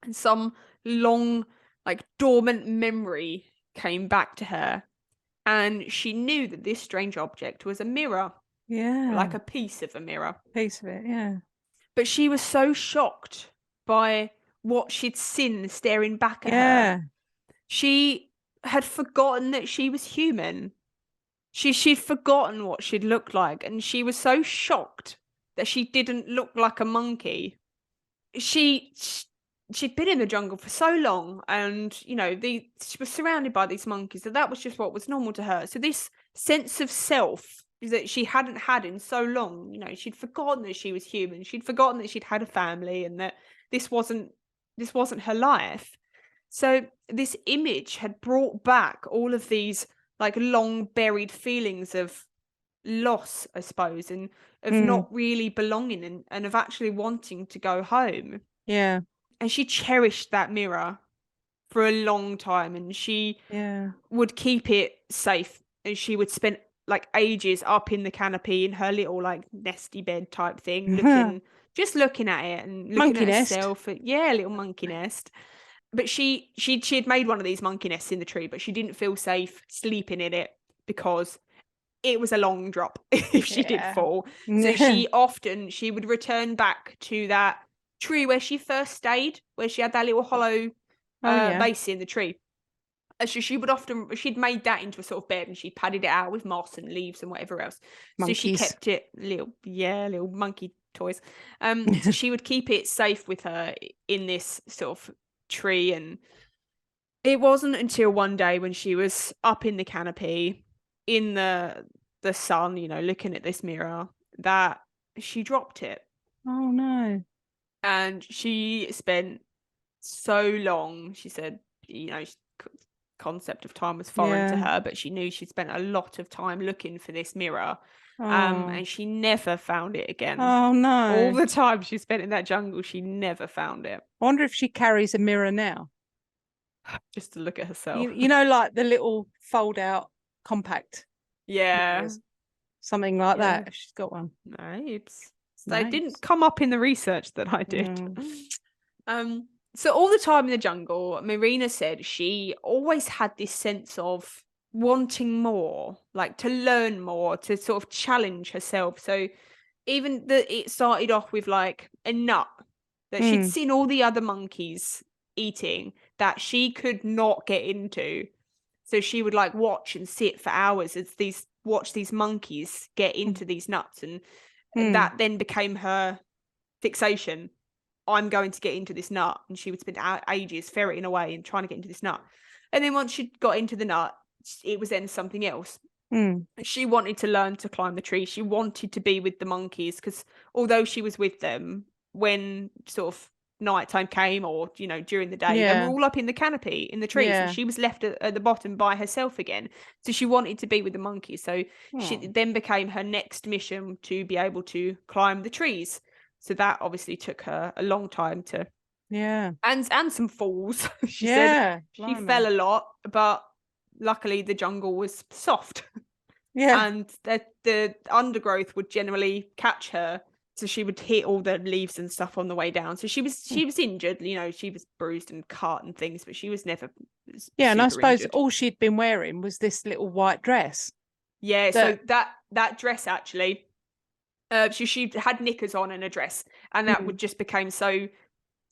and some long, like, dormant memory came back to her, and she knew that this strange object was a mirror. Like a piece of a mirror. Piece of it, But she was so shocked by what she'd seen staring back at her. She had forgotten that she was human. She'd forgotten what she'd looked like, and she was so shocked that she didn't look like a monkey. She'd been in the jungle for so long, and she was surrounded by these monkeys, so that was just what was normal to her. So this sense of self that she hadn't had in so long, she'd forgotten that she was human. She'd forgotten that she'd had a family, and that this wasn't her life. So this image had brought back all of these like long buried feelings of loss, I suppose, and of not really belonging, and of actually wanting to go home. And she cherished that mirror for a long time, and she would keep it safe, and she would spend like ages up in the canopy in her little like nesty bed type thing, looking at it and looking monkey at nest. herself. Yeah, little monkey nest. but she had made one of these monkey nests in the tree, but she didn't feel safe sleeping in it because it was a long drop if she did fall. So she would return back to that tree where she first stayed, where she had that little hollow base in the tree. So she'd made that into a sort of bed, and she'd padded it out with moss and leaves and whatever else. Monkeys. So she kept it little monkey toys. So she would keep it safe with her in this sort of tree. And it wasn't until one day when she was up in the canopy in the sun, looking at this mirror, that she dropped it. Oh no. And she spent so long, she said, concept of time was foreign to her, but she knew she'd spent a lot of time looking for this mirror. And she never found it again. Oh no. All the time she spent in that jungle, she never found it. I wonder if she carries a mirror now. Just to look at herself. Like the little fold out compact. Yeah. Mirrors. Something like that. If she's got one. Nice. They didn't come up in the research that I did. So all the time in the jungle, Marina said she always had this sense of wanting more, like to learn more, to sort of challenge herself. So even it started off with like a nut that she'd seen all the other monkeys eating that she could not get into. So she would like watch and sit for hours as watch these monkeys get into these nuts, and that then became her fixation. I'm going to get into this nut. And she would spend ages ferreting away and trying to get into this nut. And then once she got into the nut, it was then something else. She wanted to learn to climb the tree. She wanted to be with the monkeys, because although she was with them when sort of nighttime came, or during the day, they were all up in the canopy in the trees, and she was left at the bottom by herself again. So she wanted to be with the monkeys. So she then became her next mission to be able to climb the trees. So that obviously took her a long time to and some falls. She said she fell a lot, but luckily the jungle was soft. And the undergrowth would generally catch her, so she would hit all the leaves and stuff on the way down. So she was injured, she was bruised and cut and things, but she was never and I suppose injured. All she'd been wearing was this little white dress. So that dress actually, she had knickers on and a dress, and that would just became so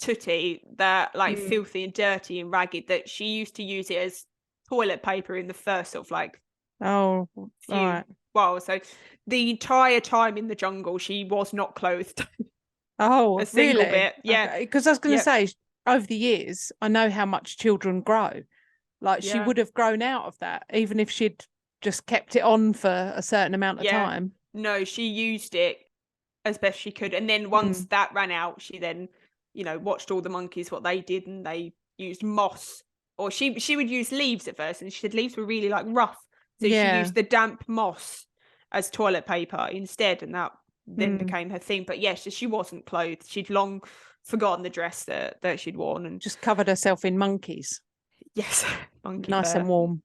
tooty, that like filthy and dirty and ragged, that she used to use it as toilet paper in the first sort of like well, so the entire time in the jungle she was not clothed. A single bit. Because I was going to say, over the years I know how much children grow. Like she would have grown out of that, even if she'd just kept it on for a certain amount of time. No, she used it as best she could, and then once that ran out, she then watched all the monkeys what they did, and they used moss, or she would use leaves at first, and she said leaves were really like rough, so she used the damp moss as toilet paper instead, and that then became her thing. But yes, she wasn't clothed. She'd long forgotten the dress that she'd worn, and just covered herself in monkeys. Monkey nice fur. And warm.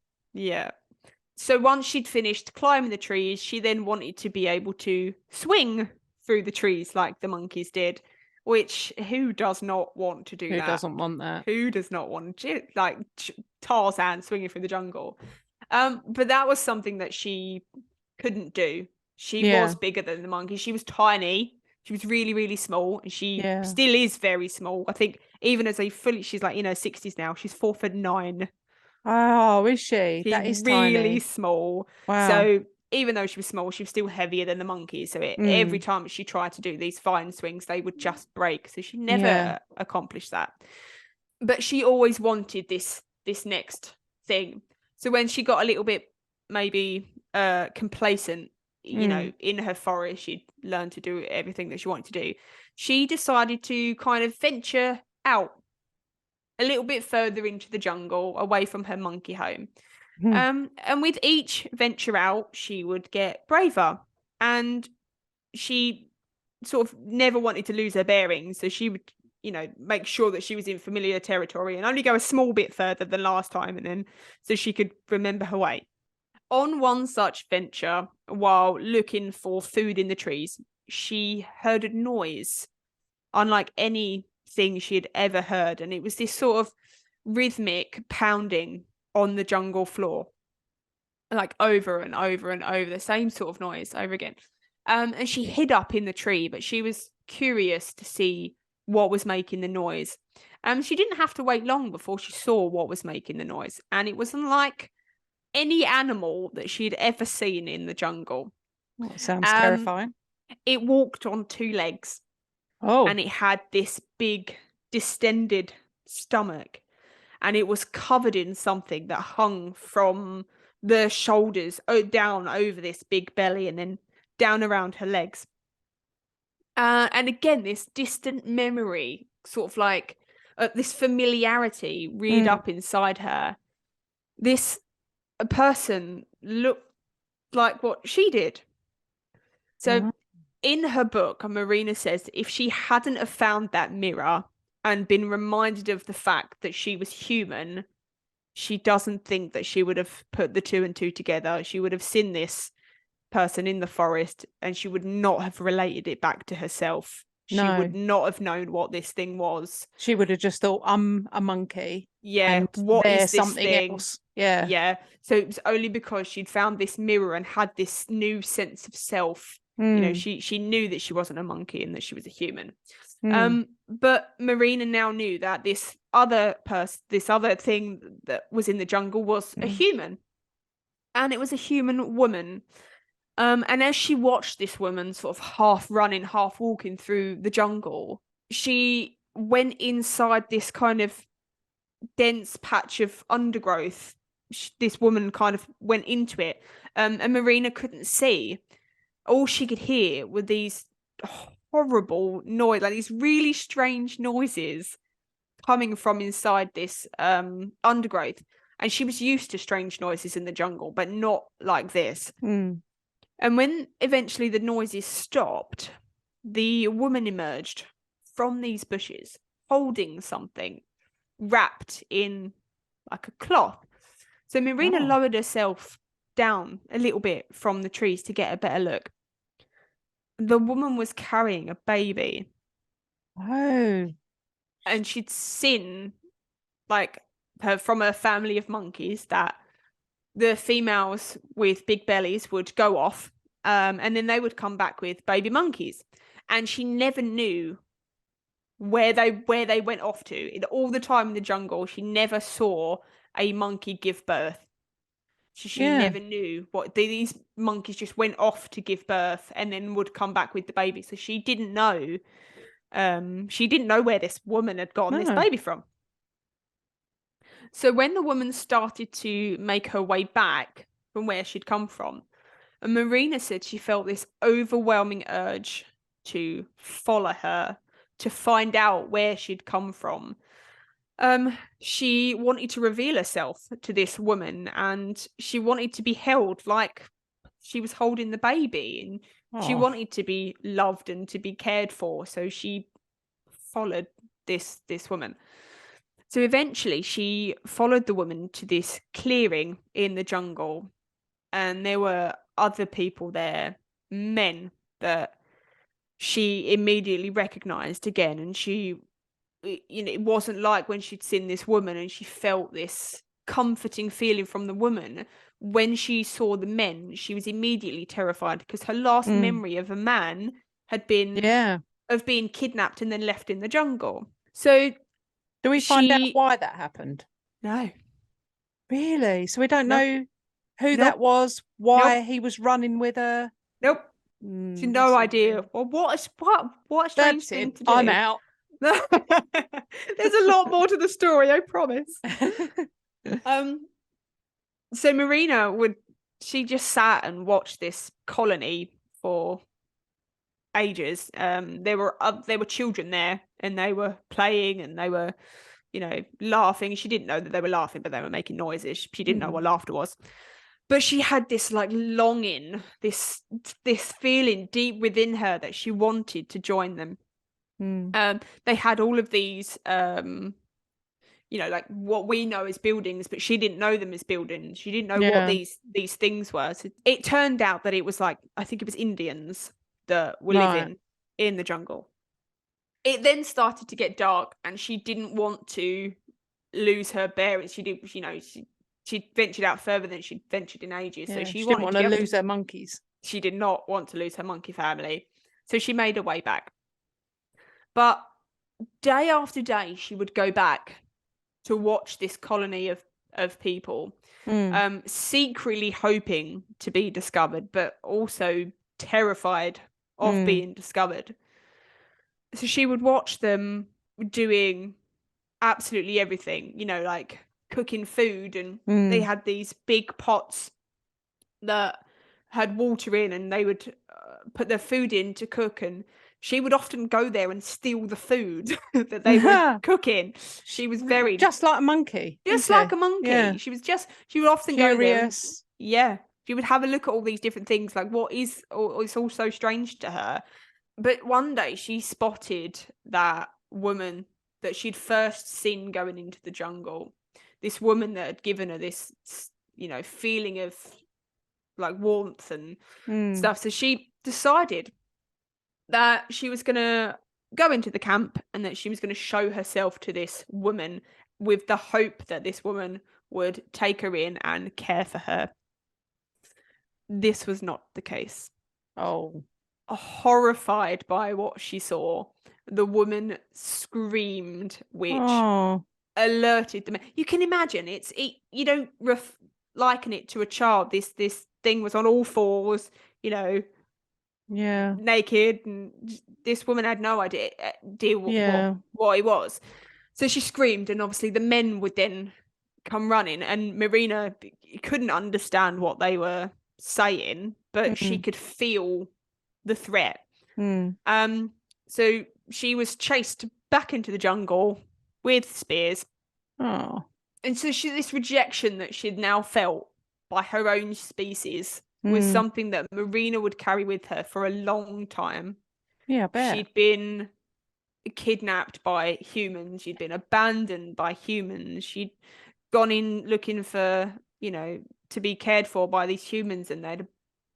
So once she'd finished climbing the trees, she then wanted to be able to swing through the trees like the monkeys did, which who does not want to do that? Who doesn't want that? Who does not want like Tarzan swinging through the jungle? But that was something that she couldn't do. She was bigger than the monkey. She was tiny. She was really, really small, and she still is very small. I think even as she's like in her 60s now. She's 4'9". Oh, is she? She's that is really tiny. small. Wow. So even though she was small, she was still heavier than the monkeys. So every time she tried to do these fine swings, they would just break. So she never accomplished that. But she always wanted this next thing. So when she got a little bit maybe complacent, in her forest, she'd learned to do everything that she wanted to do. She decided to kind of venture out a little bit further into the jungle, away from her monkey home. And with each venture out, she would get braver, and she sort of never wanted to lose her bearings. So she would, make sure that she was in familiar territory and only go a small bit further than last time, and then so she could remember her way. On one such venture, while looking for food in the trees, she heard a noise unlike anything she had ever heard, and it was this sort of rhythmic pounding on the jungle floor, like over and over and over, the same sort of noise over again. And she hid up in the tree, but she was curious to see what was making the noise. She didn't have to wait long before she saw what was making the noise, and it was unlike any animal that she'd ever seen in the jungle. Oh, sounds terrifying. It walked on two legs, and it had this big distended stomach, and it was covered in something that hung from the shoulders down over this big belly and then down around her legs. And again, this distant memory, sort of like this familiarity reared up inside her. This person looked like what she did. So in her book, Marina says if she hadn't have found that mirror and been reminded of the fact that she was human, she doesn't think that she would have put the two and two together. She would have seen this person in the forest and she would not have related it back to herself. She would not have known what this thing was. She would have just thought, I'm a monkey. Yeah, what is this something thing? Else. Yeah. Yeah. So it was only because she'd found this mirror and had this new sense of self. You know, she knew that she wasn't a monkey and that she was a human. But Marina now knew that this other thing that was in the jungle was a human. And it was a human woman. And as she watched this woman sort of half running, half walking through the jungle, she went inside this kind of dense patch of undergrowth. This woman kind of went into it, and Marina couldn't see. All she could hear were these horrible noise, like these really strange noises coming from inside this undergrowth. And she was used to strange noises in the jungle, but not like this. And when eventually the noises stopped, the woman emerged from these bushes holding something wrapped in like a cloth. So Marina lowered herself down a little bit from the trees to get a better look. The woman was carrying a baby. And she'd seen, like, from a family of monkeys, that the females with big bellies would go off, and then they would come back with baby monkeys. And she never knew where they went off to. In all the time in the jungle, she never saw a monkey give birth. She never knew what these monkeys just went off to give birth and then would come back with the baby. So she didn't know. She didn't know where this woman had gotten this baby from. So when the woman started to make her way back from where she'd come from, Marina said she felt this overwhelming urge to follow her, to find out where she'd come from. She wanted to reveal herself to this woman, and she wanted to be held like she was holding the baby, and she wanted to be loved and to be cared for. So she followed this woman. So eventually she followed the woman to this clearing in the jungle, and there were other people there, men that she immediately recognized again. And she, you know, it wasn't like when she'd seen this woman and she felt this comforting feeling from the woman. When she saw the men, she was immediately terrified, because her last memory of a man had been of being kidnapped and then left in the jungle. So do we find out why that happened? No. Really? So we don't know who that was, why he was running with her? Nope. She had no idea. Well, what a strange thing to do. I'm out. There's a lot more to the story, I promise. So Marina she just sat and watched this colony for ages. There were children there, and they were playing, and they were, you know, laughing. She didn't know that they were laughing, but they were making noises. She didn't know what laughter was. But she had this like longing, this feeling deep within her that she wanted to join them. They had all of these you know, like what we know as buildings, but she didn't know them as buildings. She didn't know what these things were. So it turned out that it was like, I think it was Indians that were living in the jungle. It then started to get dark, and she didn't want to lose her bearings. She did, she ventured out further than she'd ventured in ages. So Yeah, she she didn't wanted want to to be able lose her monkeys. she did not want to lose her monkey family. So she made her way back. But day after day, she would go back to watch this colony of people, secretly hoping to be discovered, but also terrified of being discovered. So she would watch them doing absolutely everything, like cooking food, and they had these big pots that had water in, and they would put their food in to cook, and she would often go there and steal the food that they were cooking. She was very just like a monkey, just isn't like she? a monkey. Yeah. She would often go there and, Curious. she would have a look at all these different things, like what is, or it's all so strange to her. But one day she spotted that woman that she'd first seen going into the jungle, this woman that had given her this, feeling of like warmth and stuff. So she decided that she was going to go into the camp and that she was going to show herself to this woman with the hope that this woman would take her in and care for her. This was not the case. Oh. Horrified by what she saw, the woman screamed, which alerted the men. You can imagine you don't liken it to a child. This thing was on all fours, naked, and this woman had no idea what it was. So she screamed, and obviously the men would then come running, and Marina couldn't understand what they were saying, but she could feel the threat. So she was chased back into the jungle with spears. And so this rejection that she'd now felt by her own species was something that Marina would carry with her for a long time. Yeah, I bet. She'd been kidnapped by humans. She'd been abandoned by humans. She'd gone in looking for, to be cared for by these humans, and they'd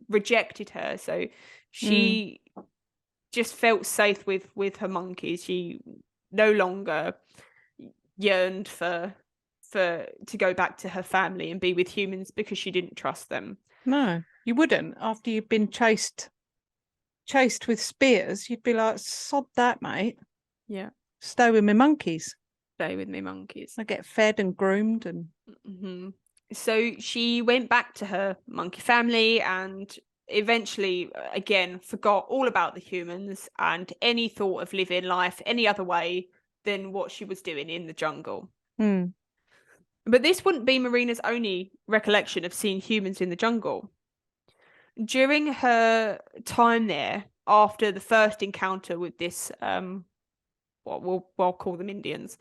rejected her. So she just felt safe with her monkeys. She no longer yearned to go back to her family and be with humans because she didn't trust them. No, you wouldn't. After you've been chased with spears, you'd be like, sod that, mate. Yeah. Stay with me monkeys. Stay with me monkeys. I get fed and groomed and So she went back to her monkey family and eventually, again, forgot all about the humans and any thought of living life any other way than what she was doing in the jungle. But this wouldn't be Marina's only recollection of seeing humans in the jungle. During her time there, after the first encounter with this, what we'll call them Indians,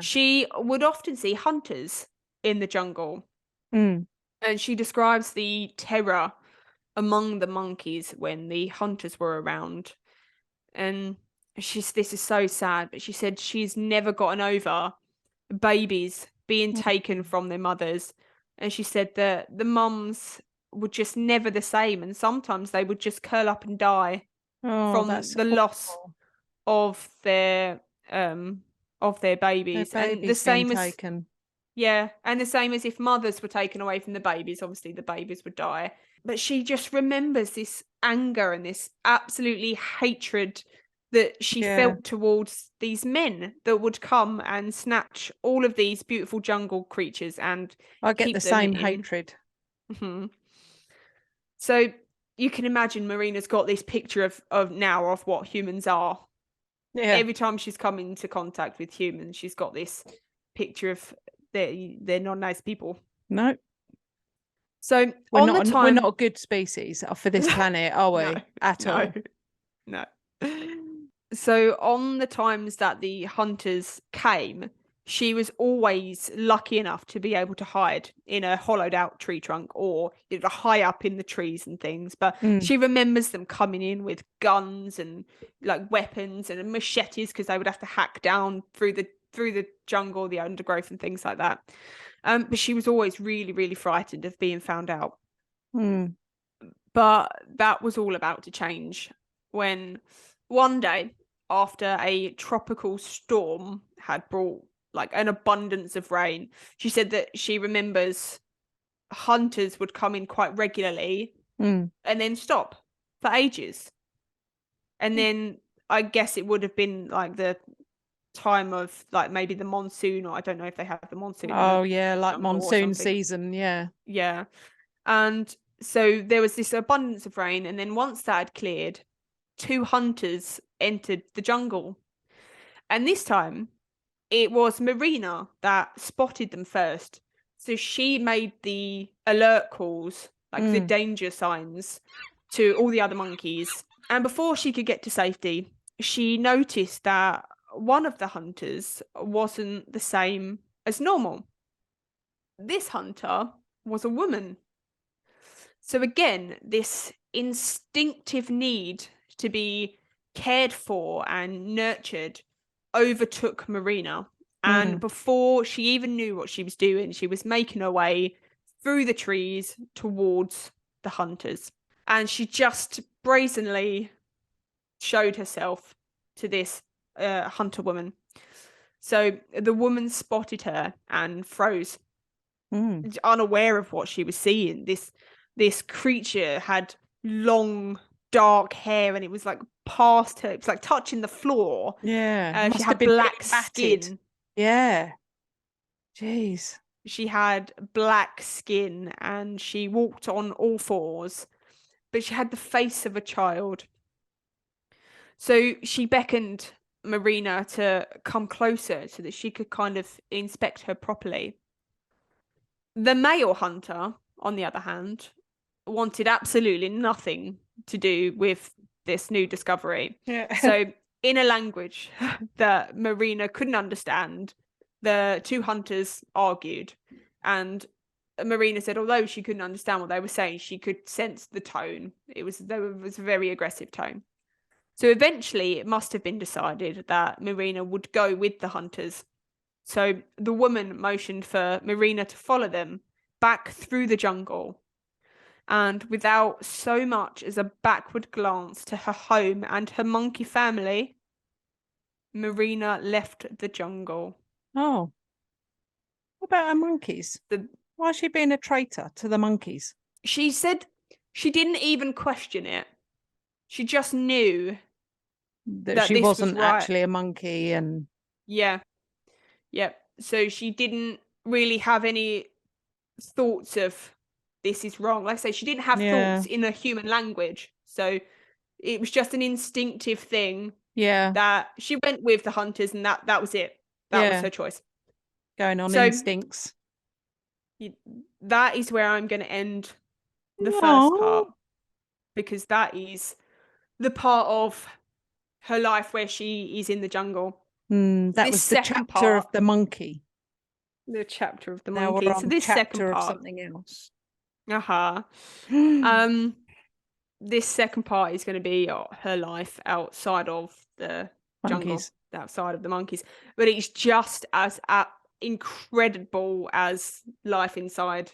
she would often see hunters in the jungle. And she describes the terror among the monkeys when the hunters were around. And this is so sad, but she said she's never gotten over babies being taken from their mothers. And she said that the mums were just never the same, and sometimes they would just curl up and die from the loss of their babies. And the same as taken. And the same as if mothers were taken away from the babies, obviously the babies would die. But she just remembers this anger and this absolutely hatred that she felt towards these men that would come and snatch all of these beautiful jungle creatures and I get keep the them same in. hatred. So you can imagine Marina's got this picture of what humans are. Every time she's come into contact with humans, she's got this picture of they're not nice people. No. So we're not a good species for this planet, are we? All? No. So on the times that the hunters came, she was always lucky enough to be able to hide in a hollowed out tree trunk or high up in the trees and things. But she remembers them coming in with guns and like weapons and machetes, because they would have to hack down through the jungle, the undergrowth and things like that. But she was always really, really frightened of being found out. But that was all about to change when one day, after a tropical storm had brought like an abundance of rain. She said that she remembers hunters would come in quite regularly Mm. and then stop for ages. And then I guess it would have been like the time of like maybe the monsoon, or I don't know if they have the monsoon in the Oh yeah, like jungle or monsoon something. season. Yeah. Yeah. And so there was this abundance of rain, and then once that had cleared, 2 hunters entered the jungle. And this time it was Marina that spotted them first. So she made the alert calls, like the Mm. danger signs, to all the other monkeys. And before she could get to safety, she noticed that one of the hunters wasn't the same as normal. This hunter was a woman. So again, this instinctive need to be cared for and nurtured overtook Marina. And Mm. before she even knew what she was doing, she was making her way through the trees towards the hunters. And she just brazenly showed herself to this hunter woman. So the woman spotted her and froze, Mm. unaware of what she was seeing. This creature had long dark hair, and it was like past her. It was like touching the floor. Yeah. She Must have had been really black battered. skin. Yeah. Jeez. She had black skin, and she walked on all fours, but she had the face of a child. So she beckoned Marina to come closer so that she could kind of inspect her properly. The male hunter, on the other hand, wanted absolutely nothing to do with this new discovery. Yeah. So, in a language that Marina couldn't understand, the 2 hunters argued. And Marina said, although she couldn't understand what they were saying, she could sense the tone. There was a very aggressive tone. So eventually, it must have been decided that Marina would go with the hunters. So the woman motioned for Marina to follow them back through the jungle. And without so much as a backward glance to her home and her monkey family, Marina left the jungle. Oh. What about our monkeys? The, Why is she being a traitor to the monkeys? she said she didn't even question it. She just knew That that she this was wasn't right. actually a monkey and Yeah. Yep. So she didn't really have any thoughts of this is wrong. Like I say, she didn't have yeah. thoughts in a human language. So it was just an instinctive thing Yeah. that she went with the hunters, and that was it. That was Yeah. her choice. Going on So instincts. that is where I'm going to end the first part, Oh. because that is the part of her life where she is in the jungle. That This was the second chapter of part, the monkey. the chapter of the Now we're monkey. So on this second chapter of part, something else. um, this second part is going to be her life outside of the jungle, Monkeys. outside of the monkeys. But it's just as incredible as life inside,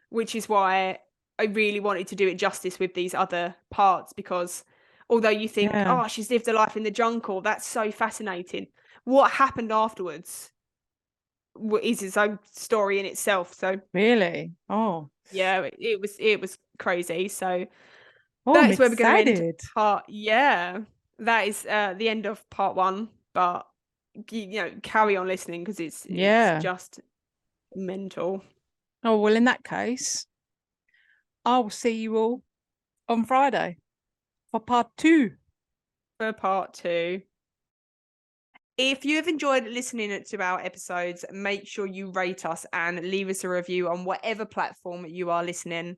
which is why I really wanted to do it justice with these other parts, because although you think, Yeah. oh, she's lived a life in the jungle, that's so fascinating. What happened afterwards is its own story in itself. So Really? Oh. yeah, it was crazy. So Oh, that I'm is where we're going to end excited. part. Yeah, that is the end of part 1. But carry on listening, because it's Yeah. just mental. Oh, well, in that case, I'll see you all on Friday for part 2. For part 2. If you have enjoyed listening to our episodes, make sure you rate us and leave us a review on whatever platform you are listening.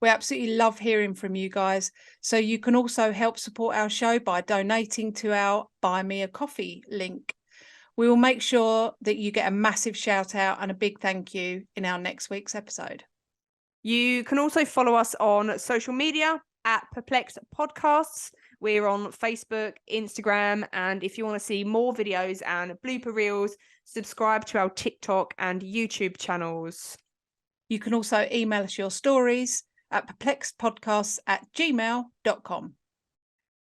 We absolutely love hearing from you guys. So you can also help support our show by donating to our Buy Me a Coffee link. We will make sure that you get a massive shout out and a big thank you in our next week's episode. You can also follow us on social media at Perplexed Podcasts. We're on Facebook, Instagram, and if you want to see more videos and blooper reels, subscribe to our TikTok and YouTube channels. You can also email us your stories at perplexedpodcasts@gmail.com.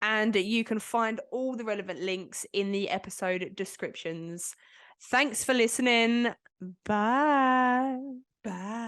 And you can find all the relevant links in the episode descriptions. Thanks for listening. Bye. Bye.